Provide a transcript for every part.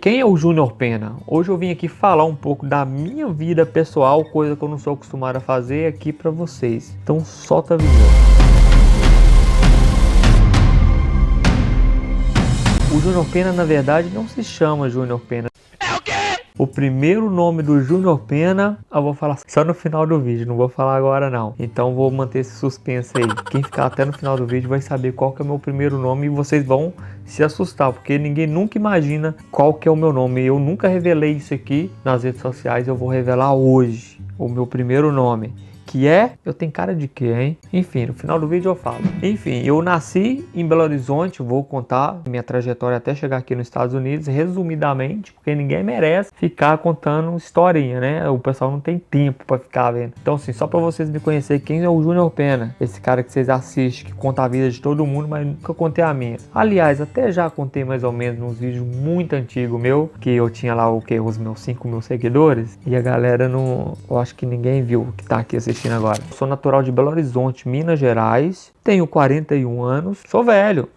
Quem é o Júnior Pena? Hoje eu vim aqui falar um pouco da minha vida pessoal, coisa que eu não sou acostumado a fazer aqui pra vocês. Então solta a vinheta. O Júnior Pena, na verdade, não se chama Júnior Pena. É o quê? O primeiro nome do Júnior Pena, eu vou falar só no final do vídeo, não vou falar agora não. Então vou manter esse suspense aí. Quem ficar até no final do vídeo vai saber qual que é o meu primeiro nome e vocês vão se assustar, porque ninguém nunca imagina qual que é o meu nome. Eu nunca revelei isso aqui nas redes sociais, eu vou revelar hoje o meu primeiro nome. Que é, eu tenho cara de quê, hein? Enfim, no final do vídeo eu falo. Enfim, eu nasci em Belo Horizonte, vou contar minha trajetória até chegar aqui nos Estados Unidos, resumidamente, porque ninguém merece ficar contando historinha, né? O pessoal não tem tempo pra ficar vendo. Então, assim, só pra vocês me conhecerem, quem é o Júnior Pena? Esse cara que vocês assistem, que conta a vida de todo mundo, mas nunca contei a minha. Aliás, até já contei mais ou menos nos vídeos muito antigos meu, que eu tinha lá o que? Os meus 5 mil seguidores, e a galera não... Eu acho que ninguém viu que tá aqui assistindo agora. Sou natural de Belo Horizonte, Minas Gerais, tenho 41 anos, sou velho,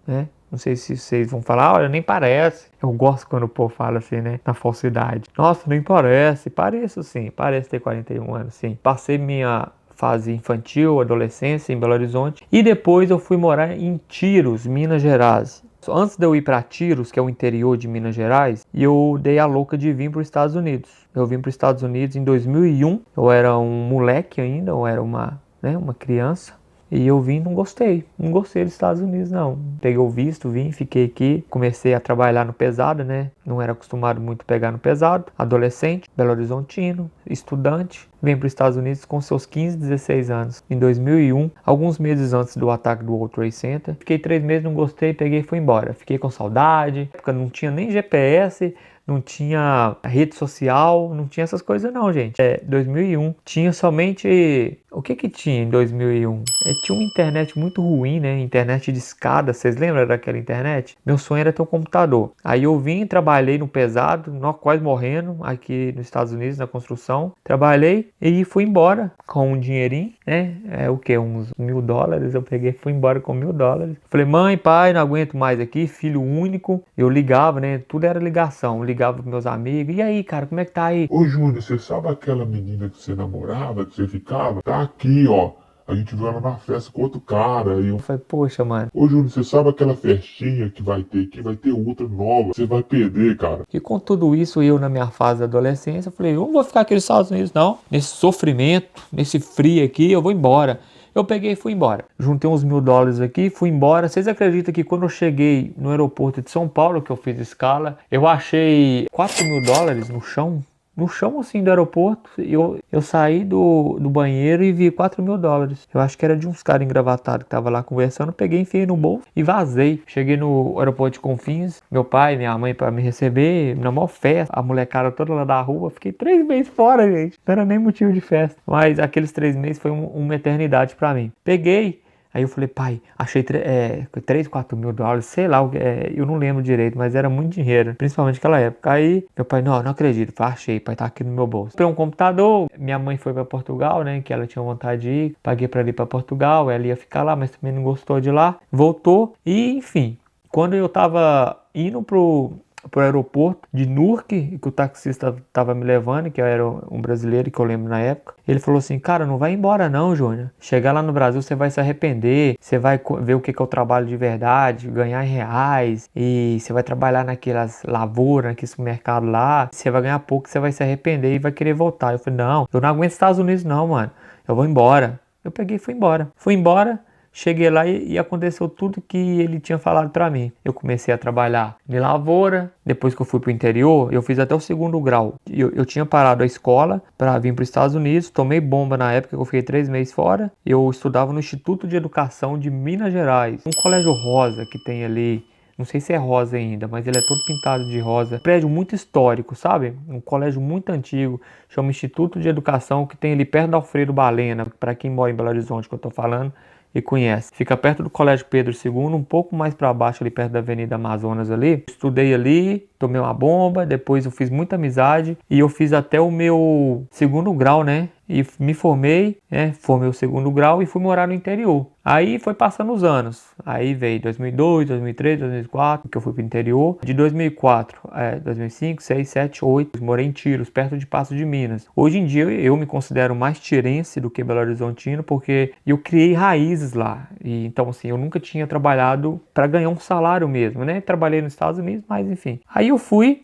né? Não sei se vocês vão falar, olha, nem parece. Eu gosto quando o povo fala assim, né? Na falsidade. Nossa, nem parece. Pareço sim, parece ter 41 anos, sim. Passei minha fase infantil, adolescência em Belo Horizonte e depois eu fui morar em Tiros, Minas Gerais. Antes de eu ir para Tiros, que é o interior de Minas Gerais, eu dei a louca de vir para os Estados Unidos. Eu vim para os Estados Unidos em 2001. Eu era um moleque ainda, eu era uma criança. E eu vim e não gostei dos Estados Unidos não. Peguei o visto, vim, fiquei aqui, comecei a trabalhar no pesado, né? Não era acostumado muito a pegar no pesado. Adolescente, Belo Horizontino, estudante, vim para os Estados Unidos com seus 15, 16 anos. Em 2001, alguns meses antes do ataque do World Trade Center. Fiquei 3 meses, não gostei, peguei e fui embora. Fiquei com saudade, porque não tinha nem GPS, não tinha rede social, não tinha essas coisas não, gente. 2001 tinha somente... O que tinha em 2001? Tinha uma internet muito ruim, né? Internet de escada, vocês lembram daquela internet? Meu sonho era ter um computador. Aí eu vim, trabalhei no pesado, quase morrendo, aqui nos Estados Unidos, na construção. Trabalhei e fui embora com um dinheirinho, né? Uns $1.000. Eu peguei e fui embora com $1.000. Falei, mãe, pai, não aguento mais aqui, filho único. Eu ligava, né? Tudo era ligação. Eu ligava pros meus amigos. E aí, cara, como é que tá aí? Ô Júnior, você sabe aquela menina que você namorava, que você ficava? Tá aqui, ó. A gente viu ela na festa com outro cara. Eu falei, poxa, mano. Ô Júnior, você sabe aquela festinha que vai ter aqui? Vai ter outra nova. Você vai perder, cara. E com tudo isso, eu na minha fase da adolescência, eu falei, eu não vou ficar aqui nos Estados Unidos não. Nesse sofrimento, nesse frio aqui, eu vou embora. Eu peguei e fui embora. Juntei uns $1.000 aqui, fui embora. Vocês acreditam que quando eu cheguei no aeroporto de São Paulo, que eu fiz escala, eu achei $4.000 no chão? No chão, assim, do aeroporto, eu saí do banheiro e vi $4.000. Eu acho que era de uns caras engravatados que tava lá conversando. Peguei, enfiei no bolso e vazei. Cheguei no aeroporto de Confins, meu pai, minha mãe para me receber, na maior festa. A molecada toda lá da rua. Fiquei 3 meses fora, gente. Não era nem motivo de festa. Mas aqueles 3 meses foi uma eternidade para mim. Peguei. Aí eu falei, pai, achei 3, $4.000, sei lá, eu não lembro direito, mas era muito dinheiro, principalmente naquela época. Aí meu pai, não acredito, falei, achei, pai, tá aqui no meu bolso. Comprei um computador, minha mãe foi para Portugal, né, que ela tinha vontade de ir, paguei para ir para Portugal, ela ia ficar lá, mas também não gostou de lá, voltou e, enfim, quando eu tava indo pro aeroporto de Newark, que o taxista tava me levando, que era um brasileiro que eu lembro na época. Ele falou assim, cara, não vai embora não, Júnior. Chegar lá no Brasil, você vai se arrepender, você vai ver o que é o trabalho de verdade, ganhar em reais, e você vai trabalhar naquelas lavouras, naquele supermercado lá, você vai ganhar pouco, você vai se arrepender e vai querer voltar. Eu falei, não, eu não aguento Estados Unidos não, mano. Eu vou embora. Eu peguei e fui embora. Fui embora. Cheguei lá e aconteceu tudo que ele tinha falado para mim. Eu comecei a trabalhar de lavoura. Depois que eu fui pro interior, eu fiz até o 2º grau. Eu tinha parado a escola para vir para os Estados Unidos. Tomei bomba na época que eu fiquei 3 meses fora. Eu estudava no Instituto de Educação de Minas Gerais. Um colégio rosa que tem ali. Não sei se é rosa ainda, mas ele é todo pintado de rosa. Prédio muito histórico, sabe? Um colégio muito antigo. Chama Instituto de Educação, que tem ali perto da Alfredo Balena. Para quem mora em Belo Horizonte, que eu tô falando e conhece. Fica perto do Colégio Pedro II, um pouco mais para baixo, ali perto da Avenida Amazonas ali. Estudei ali, tomei uma bomba, depois eu fiz muita amizade e eu fiz até o meu segundo grau, né? E me formei, né? Formei o segundo grau e fui morar no interior. Aí foi passando os anos. Aí veio 2002, 2003, 2004, que eu fui pro interior. De 2004, 2005, 6, 7, 8, morei em Tiros, perto de Paços de Minas. Hoje em dia eu me considero mais tirense do que Belo Horizontino, porque eu criei raízes lá. E, então, assim, eu nunca tinha trabalhado para ganhar um salário mesmo, né? Trabalhei nos Estados Unidos, mas enfim. Aí eu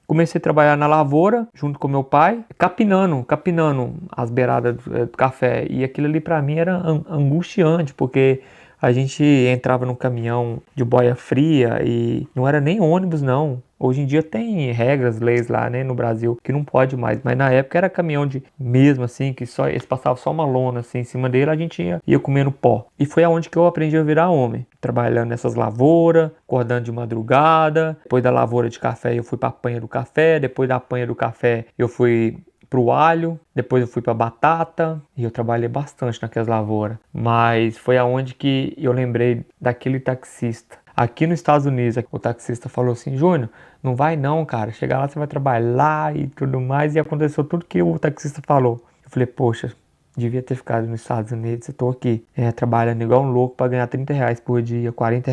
comecei a trabalhar na lavoura, junto com meu pai, capinando as beiradas do café. E aquilo ali para mim era angustiante, porque a gente entrava num caminhão de boia fria e não era nem ônibus, não. Hoje em dia tem regras, leis lá, né, no Brasil, que não pode mais. Mas na época era caminhão de mesmo assim, que só eles passavam só uma lona assim em cima dele, a gente ia comendo pó. E foi aonde que eu aprendi a virar homem. Trabalhando nessas lavouras, acordando de madrugada. Depois da lavoura de café eu fui para a panha do café. Depois da panha do café eu fui pro alho, depois eu fui pra batata e eu trabalhei bastante naquelas lavouras. Mas foi aonde que eu lembrei daquele taxista. Aqui nos Estados Unidos, o taxista falou assim: Júnior, não vai não, cara. Chegar lá você vai trabalhar e tudo mais. E aconteceu tudo que o taxista falou. Eu falei, poxa, devia ter ficado nos Estados Unidos. Eu tô aqui trabalhando igual um louco para ganhar R$ 30 por dia, R$ 40.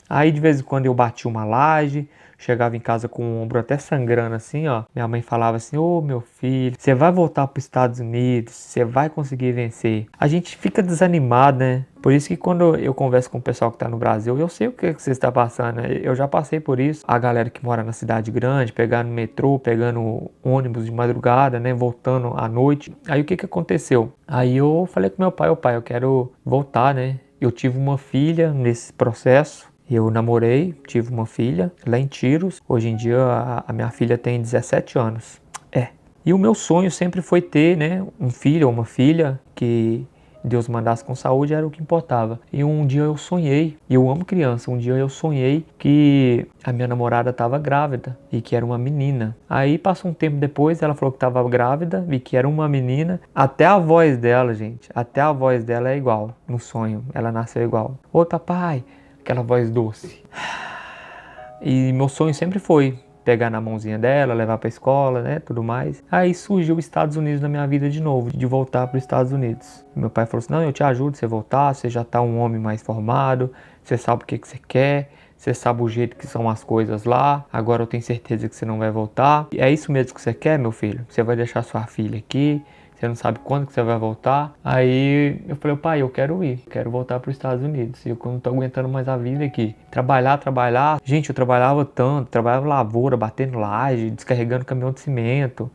Aí de vez em quando eu bati uma laje. Chegava em casa com o ombro até sangrando assim, ó. Minha mãe falava assim: ô meu filho, você vai voltar para os Estados Unidos, você vai conseguir vencer. A gente fica desanimado, né? Por isso que quando eu converso com o pessoal que está no Brasil, eu sei o que você está passando, né? Eu já passei por isso. A galera que mora na cidade grande, pegando metrô, pegando ônibus de madrugada, né? Voltando à noite. Aí o que aconteceu? Aí eu falei com meu pai: ô pai, eu quero voltar, né? Eu tive uma filha nesse processo. Eu namorei, tive uma filha lá em Tiros. Hoje em dia a minha filha tem 17 anos. E o meu sonho sempre foi ter, né, um filho ou uma filha que Deus mandasse com saúde, era o que importava. E um dia eu sonhei, e eu amo criança, um dia eu sonhei que a minha namorada estava grávida e que era uma menina. Aí passou um tempo depois, ela falou que estava grávida e que era uma menina. Até a voz dela, gente, até a voz dela é igual no sonho, ela nasceu igual. Oi papai, aquela voz doce. E meu sonho sempre foi pegar na mãozinha dela, levar para a escola, né, tudo mais. Aí surgiu os Estados Unidos na minha vida de novo, de voltar para os Estados Unidos. Meu pai falou assim: não, eu te ajudo, você voltar, você já está um homem mais formado, você sabe o que você quer, você sabe o jeito que são as coisas lá, agora eu tenho certeza que você não vai voltar. E é isso mesmo que você quer, meu filho? Você vai deixar sua filha aqui, você não sabe quando que você vai voltar. Aí eu falei: pai, eu quero ir, quero voltar para os Estados Unidos. Eu não tô aguentando mais a vida aqui. Trabalhar. Gente, eu trabalhava tanto, trabalhava lavoura, batendo laje, descarregando caminhão de cimento,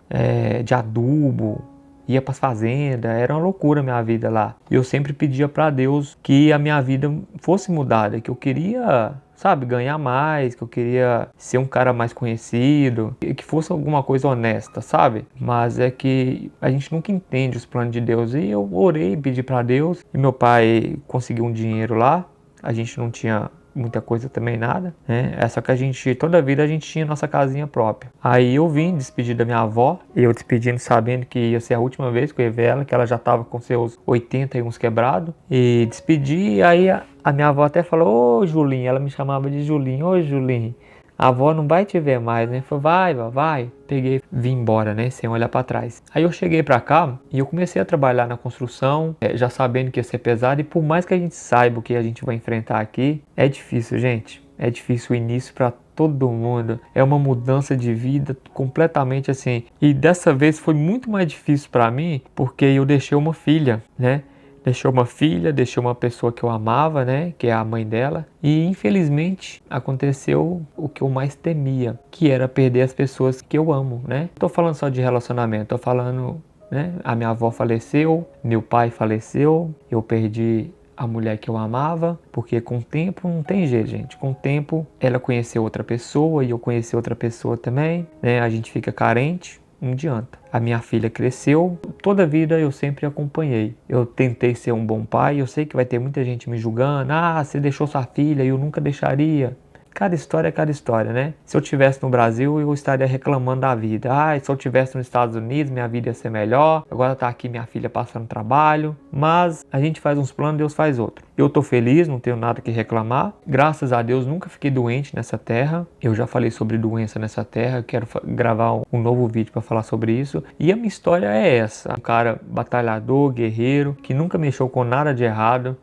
de adubo. Ia para as fazendas, era uma loucura a minha vida lá. E eu sempre pedia para Deus que a minha vida fosse mudada, que eu queria, sabe, ganhar mais, que eu queria ser um cara mais conhecido, que fosse alguma coisa honesta, sabe? Mas é que a gente nunca entende os planos de Deus. E eu orei, pedi para Deus, e meu pai conseguiu um dinheiro lá. A gente não tinha muita coisa também, nada, né? É só que toda a vida a gente tinha nossa casinha própria. Aí eu vim despedir da minha avó, e eu despedindo sabendo que ia ser a última vez que eu ia ver ela, que ela já estava com seus 80 e uns quebrados, e despedi. E aí a minha avó até falou: ô Julinho, ela me chamava de Julinho: ô Julinho, a avó não vai te ver mais, né? Falei: vai, vai. Peguei, vim embora, né? Sem olhar para trás. Aí eu cheguei para cá e eu comecei a trabalhar na construção, já sabendo que ia ser pesado. E por mais que a gente saiba o que a gente vai enfrentar aqui, é difícil, gente. É difícil o início para todo mundo. É uma mudança de vida completamente assim. E dessa vez foi muito mais difícil para mim, porque eu deixei uma filha, né? Deixou uma filha, deixou uma pessoa que eu amava, né? Que é a mãe dela. E infelizmente aconteceu o que eu mais temia, que era perder as pessoas que eu amo, né? Tô falando só de relacionamento, tô falando, né? A minha avó faleceu, meu pai faleceu, eu perdi a mulher que eu amava, porque com o tempo não tem jeito, gente. Com o tempo ela conheceu outra pessoa e eu conheci outra pessoa também, né? A gente fica carente. Não adianta. A minha filha cresceu, toda a vida eu sempre acompanhei. Eu tentei ser um bom pai, eu sei que vai ter muita gente me julgando. Ah, você deixou sua filha, eu nunca deixaria. cada história é cada história, né? Se eu estivesse no Brasil, eu estaria reclamando da vida. Se eu estivesse nos Estados Unidos, minha vida ia ser melhor. Agora tá aqui minha filha passando trabalho. Mas a gente faz uns planos, Deus faz outro. Eu tô feliz, não tenho nada que reclamar. Graças a Deus, nunca fiquei doente nessa terra. Eu já falei sobre doença nessa terra. Quero gravar um novo vídeo para falar sobre isso. E a minha história é essa. Um cara batalhador, guerreiro, que nunca mexeu com nada de errado.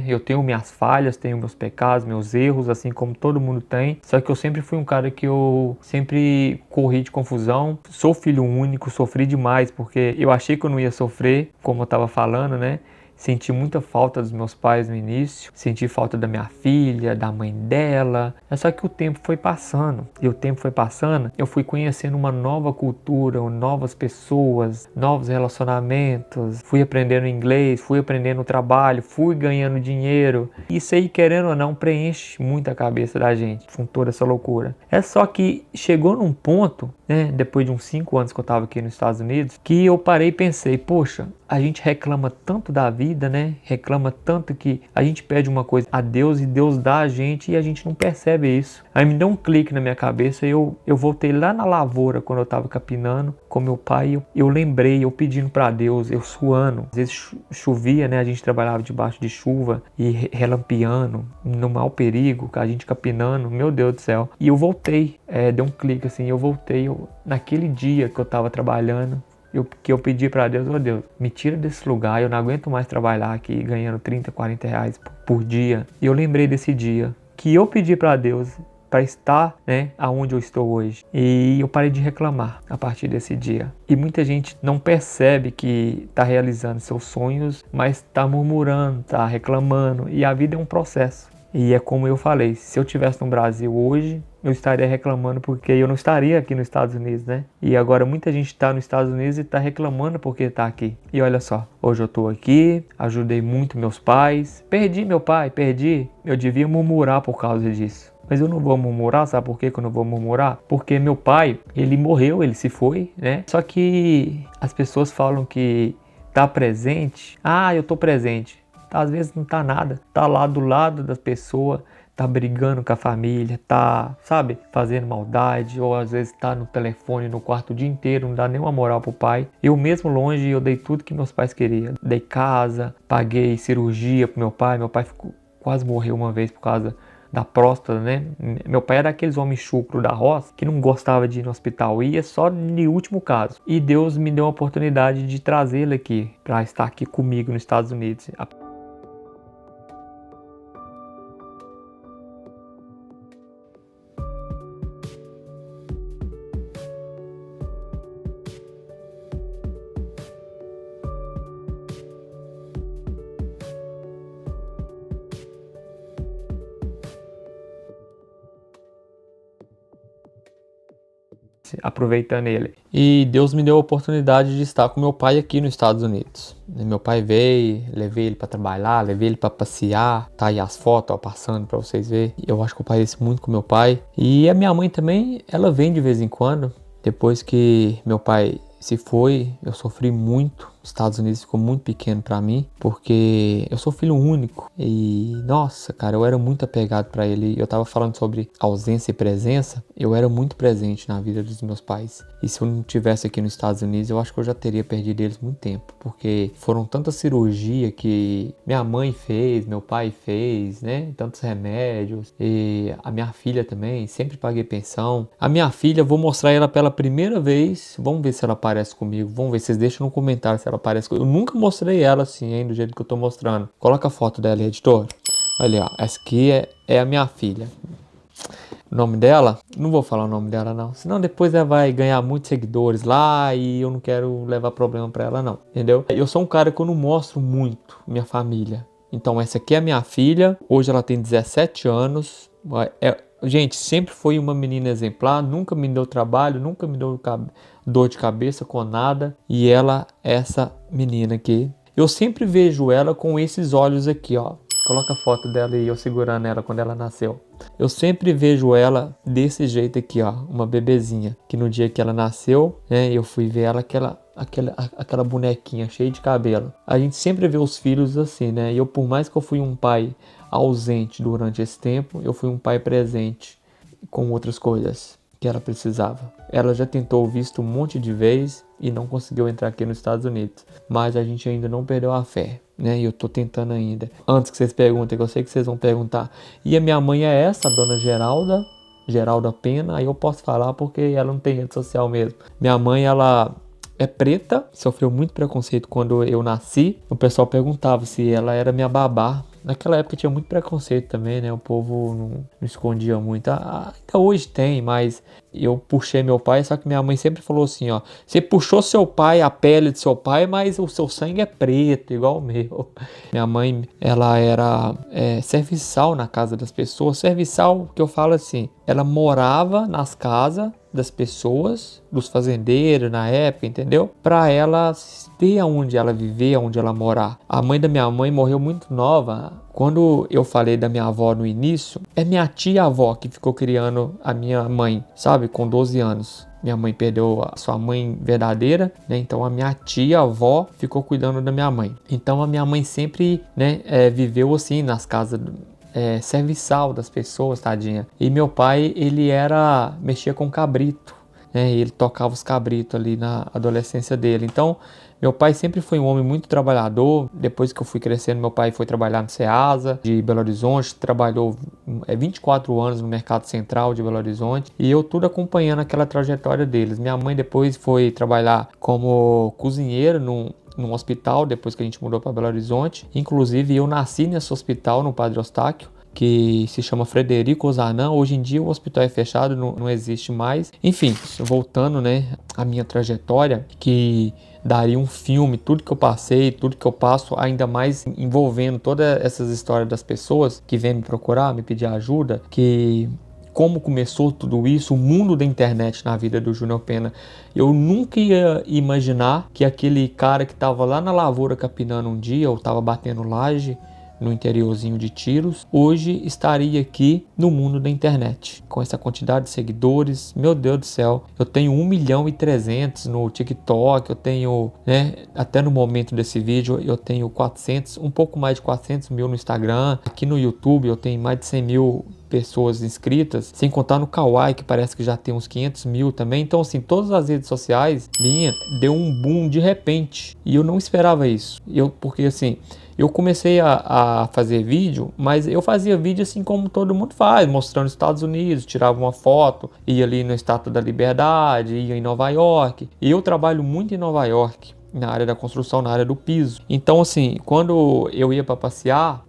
Eu tenho minhas falhas, tenho meus pecados, meus erros, assim como todo mundo tem. Só que eu sempre fui um cara que eu sempre corri de confusão. Sou filho único, sofri demais porque eu achei que eu não ia sofrer, como eu estava falando, né? Senti muita falta dos meus pais no início, senti falta da minha filha, da mãe dela. É só que o tempo foi passando, eu fui conhecendo uma nova cultura, novas pessoas, novos relacionamentos, fui aprendendo inglês, fui aprendendo trabalho, fui ganhando dinheiro. Isso aí, querendo ou não, preenche muito a cabeça da gente com toda essa loucura. É só que chegou num ponto, depois de uns 5 anos que eu estava aqui nos Estados Unidos, que eu parei e pensei, poxa, a gente reclama tanto da vida, né? Reclama tanto que a gente pede uma coisa a Deus e Deus dá a gente e a gente não percebe isso. Aí me deu um clique na minha cabeça e eu voltei lá na lavoura quando eu estava capinando com meu pai. Eu lembrei, eu pedindo para Deus, eu suando. Às vezes chovia, né? A gente trabalhava debaixo de chuva e relampeando, no mau perigo, a gente capinando, meu Deus do céu. E eu voltei, deu um clique assim, eu voltei. Naquele dia que eu estava trabalhando, que eu pedi para Deus, Deus, me tira desse lugar, eu não aguento mais trabalhar aqui ganhando 30, 40 reais por dia. E eu lembrei desse dia que eu pedi para Deus para estar, aonde eu estou hoje. E eu parei de reclamar a partir desse dia. E muita gente não percebe que está realizando seus sonhos, mas está murmurando, está reclamando. E a vida é um processo. E é como eu falei, se eu estivesse no Brasil hoje, eu estaria reclamando porque eu não estaria aqui nos Estados Unidos, né? E agora muita gente está nos Estados Unidos e está reclamando porque está aqui. E olha só, hoje eu estou aqui, ajudei muito meus pais, perdi meu pai, eu devia murmurar por causa disso. Mas eu não vou murmurar, sabe por que eu não vou murmurar? Porque meu pai, ele morreu, ele se foi, né? Só que as pessoas falam que tá presente, eu tô presente. Às vezes não tá nada, tá lá do lado da pessoa, tá brigando com a família, tá, sabe, fazendo maldade, ou às vezes tá no telefone no quarto o dia inteiro, não dá nenhuma moral pro pai. Eu mesmo longe, eu dei tudo que meus pais queriam. Dei casa, paguei cirurgia pro meu pai quase morreu uma vez por causa da próstata, né? Meu pai era aqueles homens chucro da roça que não gostava de ir no hospital, ia só no último caso. E Deus me deu a oportunidade de trazê-lo aqui, para estar aqui comigo nos Estados Unidos. Aproveitando ele. E Deus me deu a oportunidade de estar com meu pai aqui nos Estados Unidos. Meu pai veio, levei ele para trabalhar, levei ele para passear. Tá aí as fotos, passando para vocês verem. Eu acho que eu pareço muito com meu pai. E a minha mãe também, ela vem de vez em quando. Depois que meu pai se foi, eu sofri muito. Os Estados Unidos ficou muito pequeno para mim, porque eu sou filho único e, nossa, cara, eu era muito apegado para ele. Eu tava falando sobre ausência e presença, eu era muito presente na vida dos meus pais. E se eu não tivesse aqui nos Estados Unidos, eu acho que eu já teria perdido eles muito tempo, porque foram tanta cirurgia que minha mãe fez, meu pai fez, né? Tantos remédios. E a minha filha também, sempre paguei pensão. A minha filha, vou mostrar ela pela primeira vez. Vamos ver se ela aparece comigo. Vamos ver, vocês deixam no comentário se ela aparece comigo. Eu nunca mostrei ela assim, hein, do jeito que eu tô mostrando. Coloca a foto dela, editor. Olha, ó, essa aqui é a minha filha. O nome dela, não vou falar o nome dela não, senão depois ela vai ganhar muitos seguidores lá e eu não quero levar problema pra ela não, entendeu? Eu sou um cara que eu não mostro muito minha família. Então essa aqui é a minha filha, hoje ela tem 17 anos. Gente, sempre foi uma menina exemplar, nunca me deu trabalho, nunca me deu dor de cabeça com nada. E ela, essa menina aqui, eu sempre vejo ela com esses olhos aqui, ó. Coloca a foto dela e eu segurando ela quando ela nasceu. Eu sempre vejo ela desse jeito aqui, ó, uma bebezinha. Que no dia que ela nasceu, né, eu fui ver ela aquela bonequinha cheia de cabelo. A gente sempre vê os filhos assim, né? E eu, por mais que eu fui um pai ausente durante esse tempo, eu fui um pai presente. com outras coisas que ela precisava. Ela já tentou o visto um monte de vezes e não conseguiu entrar aqui nos Estados Unidos. Mas a gente ainda não perdeu a fé, né? E eu tô tentando ainda. Antes que vocês perguntem, que eu sei que vocês vão perguntar. E a minha mãe é essa, a dona Geralda Pena. Aí eu posso falar porque ela não tem rede social mesmo. Minha mãe, ela é preta, sofreu muito preconceito quando eu nasci. O pessoal perguntava se ela era minha babá. Naquela época tinha muito preconceito também, né? O povo não escondia muito. Ainda hoje tem, mas eu puxei meu pai, só que minha mãe sempre falou assim, ó. Você puxou seu pai, a pele de seu pai, mas o seu sangue é preto, igual o meu. Minha mãe, ela era serviçal na casa das pessoas. Serviçal, que eu falo assim, ela morava nas casas das pessoas, dos fazendeiros na época, entendeu? Pra ela ter onde ela viver, onde ela morar. A mãe da minha mãe morreu muito nova. Quando eu falei da minha avó no início, é minha tia-avó que ficou criando a minha mãe, sabe? Com 12 anos. Minha mãe perdeu a sua mãe verdadeira, né? Então a minha tia-avó ficou cuidando da minha mãe. Então a minha mãe sempre, né, viveu assim nas casas serviçal das pessoas, tadinha. E meu pai, ele mexia com cabrito, né? Ele tocava os cabritos ali na adolescência dele. Então, meu pai sempre foi um homem muito trabalhador. Depois que eu fui crescendo, meu pai foi trabalhar no Ceasa de Belo Horizonte, trabalhou 24 anos no Mercado Central de Belo Horizonte, e eu tudo acompanhando aquela trajetória deles. Minha mãe depois foi trabalhar como cozinheira num hospital, depois que a gente mudou para Belo Horizonte. Inclusive, eu nasci nesse hospital, no Padre Eustáquio, que se chama Frederico Ozanam. Hoje em dia o hospital é fechado, não existe mais. Enfim, voltando, né, a minha trajetória, que daria um filme, tudo que eu passei, tudo que eu passo, ainda mais envolvendo todas essas histórias das pessoas que vêm me procurar, me pedir ajuda, que como começou tudo isso, o mundo da internet na vida do Júnior Pena. Eu nunca ia imaginar que aquele cara que estava lá na lavoura capinando um dia, ou estava batendo laje no interiorzinho de Tiros, hoje estaria aqui no mundo da internet, com essa quantidade de seguidores. Meu Deus do céu, eu tenho 1.300.000 no TikTok, eu tenho, né, até no momento desse vídeo, eu tenho um pouco mais de 400 mil no Instagram. Aqui no YouTube eu tenho mais de 100 mil pessoas inscritas, sem contar no Kawaii, que parece que já tem uns 500 mil também. Então, assim, todas as redes sociais deu um boom de repente, e eu não esperava isso. Porque assim, eu comecei a fazer vídeo, mas eu fazia vídeo assim como todo mundo faz, mostrando os Estados Unidos, tirava uma foto, ia ali na Estátua da Liberdade, ia em Nova York. E eu trabalho muito em Nova York, na área da construção, na área do piso. Então, assim, quando eu ia para passear,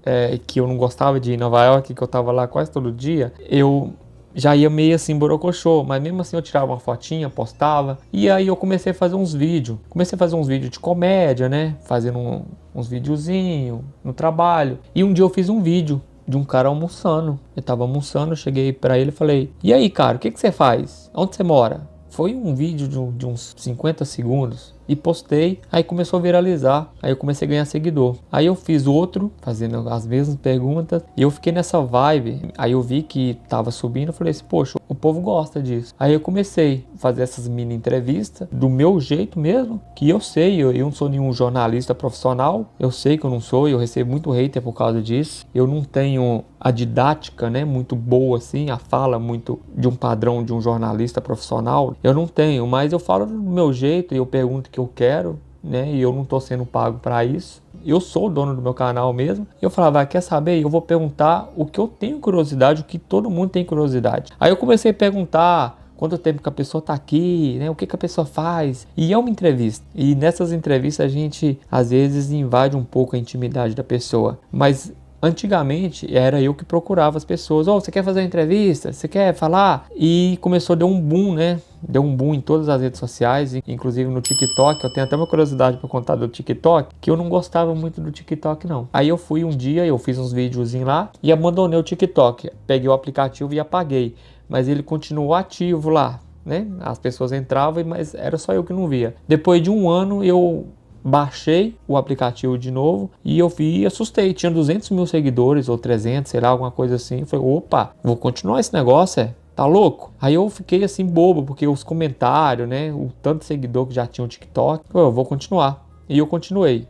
que eu não gostava de ir em Nova York, que eu tava lá quase todo dia, eu já ia meio assim borocochô, mas mesmo assim eu tirava uma fotinha, postava, e aí eu comecei a fazer uns vídeos. Comecei a fazer uns vídeos de comédia, né? Fazendo uns videozinhos no trabalho. E um dia eu fiz um vídeo de um cara almoçando. Eu tava almoçando, eu cheguei pra ele e falei: "E aí, cara, o que você faz? Onde você mora?" Foi um vídeo de uns 50 segundos e postei, aí começou a viralizar, aí eu comecei a ganhar seguidor. Aí eu fiz outro, fazendo as mesmas perguntas, e eu fiquei nessa vibe. Aí eu vi que tava subindo, eu falei assim: poxa, o povo gosta disso. Aí eu comecei a fazer essas mini entrevistas, do meu jeito mesmo, que eu sei, eu não sou nenhum jornalista profissional, eu sei que eu não sou, eu recebo muito hater por causa disso. Eu não tenho a didática, né, muito boa assim, a fala muito de um padrão de um jornalista profissional, eu não tenho, mas eu falo do meu jeito e eu pergunto o que eu quero, né, e eu não tô sendo pago para isso. Eu sou o dono do meu canal mesmo. Eu falava: quer saber? Eu vou perguntar o que eu tenho curiosidade, o que todo mundo tem curiosidade. Aí eu comecei a perguntar quanto tempo que a pessoa tá aqui, né? O que a pessoa faz. E é uma entrevista. E nessas entrevistas a gente, às vezes, invade um pouco a intimidade da pessoa. Mas antigamente era eu que procurava as pessoas. Você quer fazer uma entrevista? Você quer falar? E começou a dar um boom, né? Deu um boom em todas as redes sociais, inclusive no TikTok. Eu tenho até uma curiosidade para contar do TikTok, que eu não gostava muito do TikTok, não. Aí eu fui um dia, eu fiz uns videozinhos lá e abandonei o TikTok. Peguei o aplicativo e apaguei. Mas ele continuou ativo lá, né? As pessoas entravam, mas era só eu que não via. Depois de um ano, eu baixei o aplicativo de novo e eu vi e assustei. Tinha 200 mil seguidores ou 300, sei lá, alguma coisa assim. Falei: opa, vou continuar esse negócio, tá louco? Aí eu fiquei assim bobo, porque os comentários, né, o tanto de seguidor que já tinha o TikTok, eu vou continuar. E eu continuei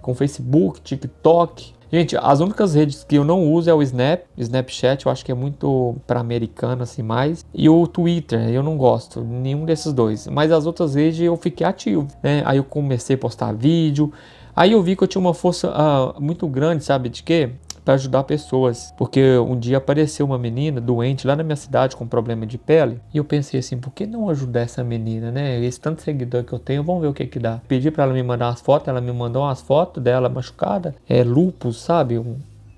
com Facebook, TikTok, Gente, as únicas redes que eu não uso é o Snapchat, eu acho que é muito para americano assim mais, e o Twitter, eu não gosto, nenhum desses dois. Mas as outras redes eu fiquei ativo, né? Aí eu comecei a postar vídeo, aí eu vi que eu tinha uma força muito grande, sabe de quê? Para ajudar pessoas, porque um dia apareceu uma menina doente lá na minha cidade com problema de pele, e eu pensei assim, por que não ajudar essa menina, né? Esse tanto seguidor que eu tenho, vamos ver o que que dá. Pedi para ela me mandar as fotos, ela me mandou umas fotos dela machucada, lúpus, sabe?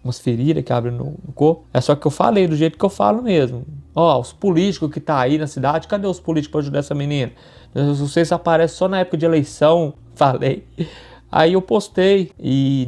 Umas feridas que abrem no corpo. É só que eu falei do jeito que eu falo mesmo. Ó, os políticos que tá aí na cidade, cadê os políticos para ajudar essa menina? Vocês aparecem só na época de eleição, falei. Aí eu postei e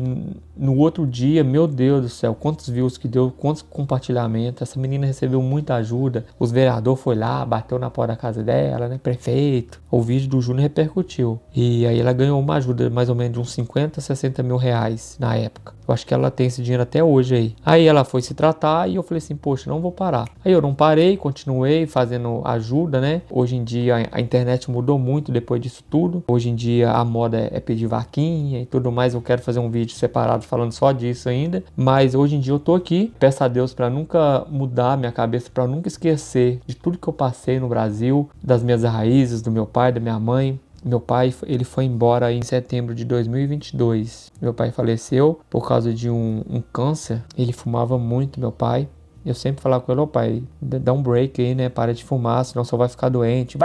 no outro dia, meu Deus do céu, quantos views que deu, quantos compartilhamentos. Essa menina recebeu muita ajuda. Os vereadores foi lá, bateu na porta da casa dela, né? Prefeito. O vídeo do Júnior repercutiu. E aí ela ganhou uma ajuda mais ou menos de uns 50, 60 mil reais na época. Eu acho que ela tem esse dinheiro até hoje aí. Aí ela foi se tratar e eu falei assim, poxa, não vou parar. Aí eu não parei, continuei fazendo ajuda, né? Hoje em dia a internet mudou muito depois disso tudo. Hoje em dia a moda é pedir vaquinha e tudo mais. Eu quero fazer um vídeo separado falando só disso ainda. Mas hoje em dia eu tô aqui. Peço a Deus para nunca mudar minha cabeça, para nunca esquecer de tudo que eu passei no Brasil, das minhas raízes, do meu pai, da minha mãe. Meu pai, ele foi embora em setembro de 2022. Meu pai faleceu por causa de um câncer. Ele fumava muito, meu pai. Eu sempre falava com ele, ô pai, dá um break aí, né? Para de fumar, senão só vai ficar doente.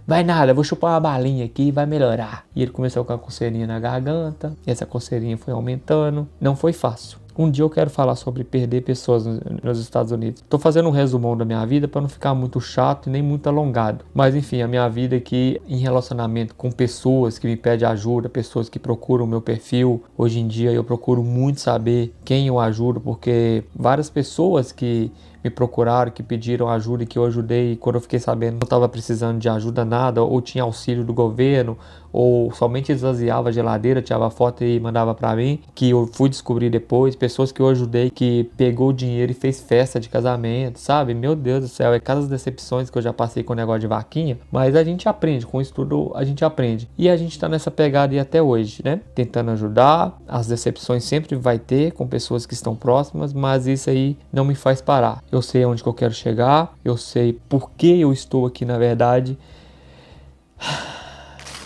Vai nada, vou chupar uma balinha aqui e vai melhorar. E ele começou com a coceirinha na garganta. E essa coceirinha foi aumentando. Não foi fácil. Um dia eu quero falar sobre perder pessoas nos Estados Unidos. Tô fazendo um resumão da minha vida para não ficar muito chato e nem muito alongado. Mas enfim, a minha vida aqui em relacionamento com pessoas que me pedem ajuda, pessoas que procuram o meu perfil. Hoje em dia eu procuro muito saber quem eu ajudo, porque várias pessoas que me procuraram, que pediram ajuda e que eu ajudei, e quando eu fiquei sabendo que não estava precisando de ajuda nada, ou tinha auxílio do governo, ou somente esvaziava a geladeira, tirava foto e mandava para mim, que eu fui descobrir depois, pessoas que eu ajudei que pegou o dinheiro e fez festa de casamento, sabe? Meu Deus do céu, é cada decepções que eu já passei com o negócio de vaquinha, mas a gente aprende, com isso tudo a gente aprende. E a gente tá nessa pegada aí até hoje, né? Tentando ajudar, as decepções sempre vai ter com pessoas que estão próximas, mas isso aí não me faz parar. Eu sei onde que eu quero chegar, eu sei por que eu estou aqui na verdade.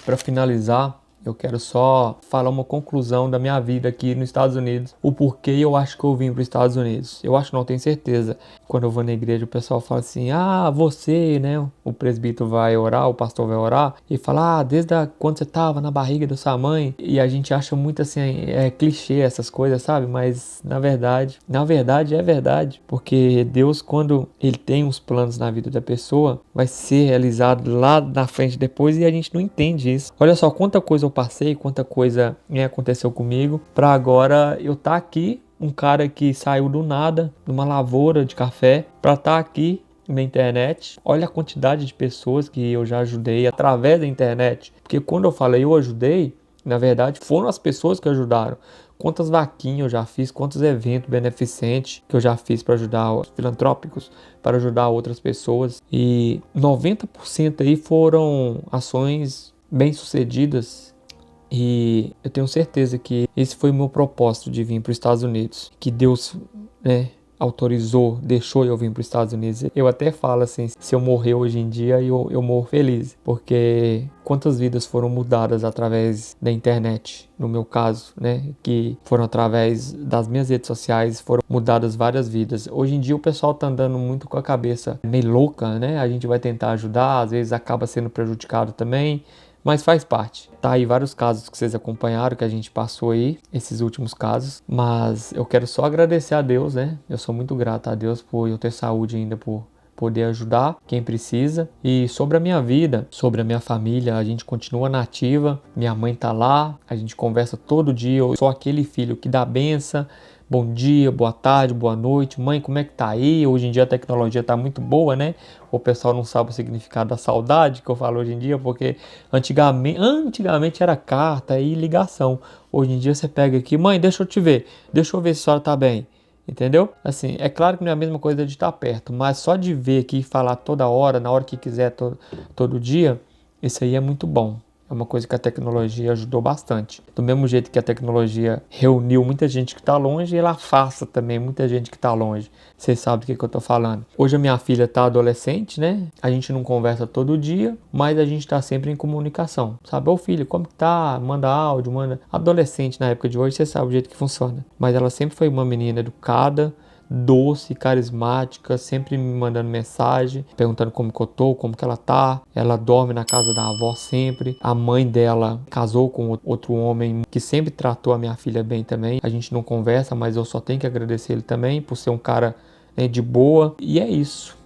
Para finalizar, eu quero só falar uma conclusão da minha vida aqui nos Estados Unidos. O porquê eu acho que eu vim para os Estados Unidos. Eu acho que não tenho certeza. Quando eu vou na igreja, o pessoal fala assim, você, né? O presbítero vai orar, o pastor vai orar. E fala, desde quando você estava na barriga da sua mãe. E a gente acha muito assim, clichê essas coisas, sabe? Mas na verdade é verdade. Porque Deus, quando Ele tem uns planos na vida da pessoa, vai ser realizado lá na frente depois e a gente não entende isso. Olha só quanta coisa eu passei, quanta coisa aconteceu comigo, para agora eu estar aqui, um cara que saiu do nada, numa lavoura de café, para estar aqui na internet. Olha a quantidade de pessoas que eu já ajudei através da internet, porque quando eu falei eu ajudei, na verdade foram as pessoas que ajudaram. Quantas vaquinhas eu já fiz, quantos eventos beneficentes que eu já fiz para ajudar os filantrópicos, para ajudar outras pessoas, e 90% aí foram ações bem-sucedidas. E eu tenho certeza que esse foi o meu propósito de vir para os Estados Unidos. Que Deus, autorizou, deixou eu vir para os Estados Unidos. Eu até falo assim, se eu morrer hoje em dia, eu morro feliz. Porque quantas vidas foram mudadas através da internet, no meu caso, né? Que foram através das minhas redes sociais, foram mudadas várias vidas. Hoje em dia o pessoal tá andando muito com a cabeça meio louca, né? A gente vai tentar ajudar, às vezes acaba sendo prejudicado também. Mas faz parte. Tá aí vários casos que vocês acompanharam, que a gente passou aí, esses últimos casos. Mas eu quero só agradecer a Deus, né? Eu sou muito grato a Deus por eu ter saúde ainda, por poder ajudar quem precisa. E sobre a minha vida, sobre a minha família, a gente continua na ativa. Minha mãe tá lá, a gente conversa todo dia. Eu sou aquele filho que dá benção. Bom dia, boa tarde, boa noite. Mãe, como é que tá aí? Hoje em dia a tecnologia tá muito boa, né? O pessoal não sabe o significado da saudade que eu falo hoje em dia, porque antigamente era carta e ligação. Hoje em dia você pega aqui, mãe, deixa eu te ver. Deixa eu ver se a senhora tá bem. Entendeu? Assim, é claro que não é a mesma coisa de estar perto, mas só de ver aqui e falar toda hora, na hora que quiser, todo dia, isso aí é muito bom. É uma coisa que a tecnologia ajudou bastante. Do mesmo jeito que a tecnologia reuniu muita gente que está longe, ela afasta também muita gente que está longe. Vocês sabem do que eu estou falando. Hoje a minha filha está adolescente, né? A gente não conversa todo dia, mas a gente está sempre em comunicação. Sabe, ô filho, como que tá? Manda áudio, manda... Adolescente na época de hoje, você sabe o jeito que funciona. Mas ela sempre foi uma menina educada, doce, carismática, sempre me mandando mensagem, perguntando como que eu tô, como que ela tá. Ela dorme na casa da avó sempre. A mãe dela casou com outro homem que sempre tratou a minha filha bem também. A gente não conversa, mas eu só tenho que agradecer ele também por ser um cara, né, de boa. E é isso.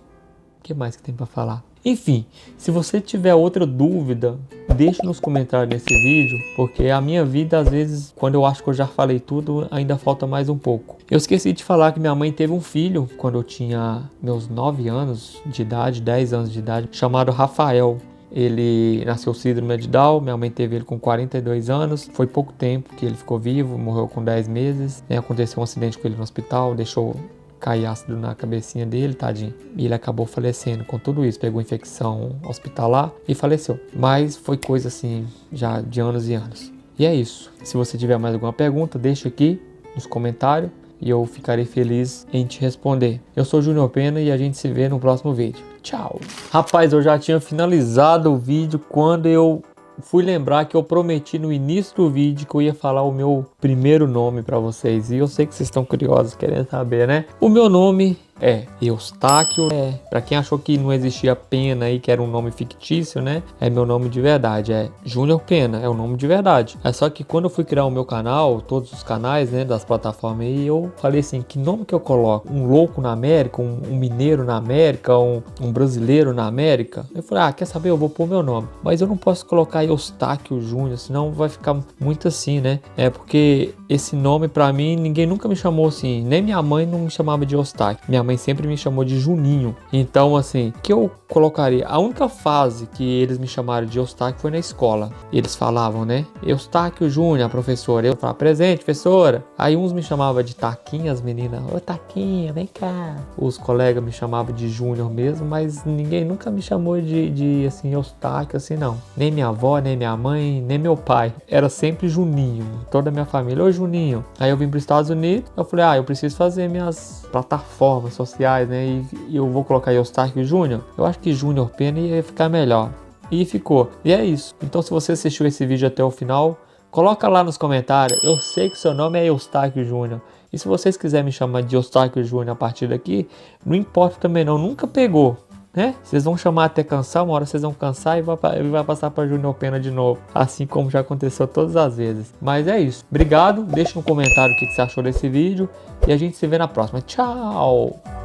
O que mais que tem pra falar? Enfim, se você tiver outra dúvida, deixe nos comentários nesse vídeo, porque a minha vida, às vezes, quando eu acho que eu já falei tudo, ainda falta mais um pouco. Eu esqueci de falar que minha mãe teve um filho quando eu tinha meus 9 anos de idade, 10 anos de idade, chamado Rafael. Ele nasceu síndrome de Down, minha mãe teve ele com 42 anos, foi pouco tempo que ele ficou vivo, morreu com 10 meses, né? Aconteceu um acidente com ele no hospital, deixou cair ácido na cabecinha dele, tadinho. E ele acabou falecendo com tudo isso. Pegou infecção hospitalar e faleceu. Mas foi coisa assim, já de anos e anos. E é isso. Se você tiver mais alguma pergunta, deixa aqui nos comentários e eu ficarei feliz em te responder. Eu sou Júnior Pena e a gente se vê no próximo vídeo. Tchau! Rapaz, eu já tinha finalizado o vídeo quando eu fui lembrar que eu prometi no início do vídeo que eu ia falar o meu primeiro nome para vocês. E eu sei que vocês estão curiosos, querendo saber, né? O meu nome é Eustáquio. Para quem achou que não existia Pena aí, que era um nome fictício, né? É meu nome de verdade, é Júnior Pena, é o nome de verdade. É só que quando eu fui criar o meu canal, todos os canais, né, das plataformas aí, eu falei assim, que nome que eu coloco? Um louco na América, um mineiro na América, um brasileiro na América? Eu falei, quer saber? Eu vou pôr meu nome. Mas eu não posso colocar Eustáquio Júnior, senão vai ficar muito assim, né? É porque esse nome pra mim, ninguém nunca me chamou assim, nem minha mãe não me chamava de Eustáquio. Minha mãe sempre me chamou de Juninho. Então, assim, que eu colocaria? A única fase que eles me chamaram de Eustáquio foi na escola. Eles falavam, né? Eustáquio Júnior, a professora. Eu falava, presente, professora. Aí uns me chamavam de Taquinha, as meninas. Ô, Taquinha, vem cá. Os colegas me chamavam de Júnior mesmo, mas ninguém nunca me chamou de assim, Eustáquio, assim, não. Nem minha avó, nem minha mãe, nem meu pai. Era sempre Juninho. Toda a minha família, ô Juninho. Aí eu vim para os Estados Unidos, eu falei, eu preciso fazer minhas plataformas sociais, né? E eu vou colocar Eustáquio Júnior. Eu acho que Júnior Pena ia ficar melhor. E ficou. E é isso. Então, se você assistiu esse vídeo até o final, coloca lá nos comentários. Eu sei que seu nome é Eustáquio Júnior. E se vocês quiserem me chamar de Eustáquio Júnior a partir daqui, não importa também não. Nunca pegou, né? Vocês vão chamar até cansar, uma hora vocês vão cansar e vai passar para Júnior Pena de novo, assim como já aconteceu todas as vezes. Mas é isso. Obrigado. Deixa no comentário o que você achou desse vídeo e a gente se vê na próxima. Tchau!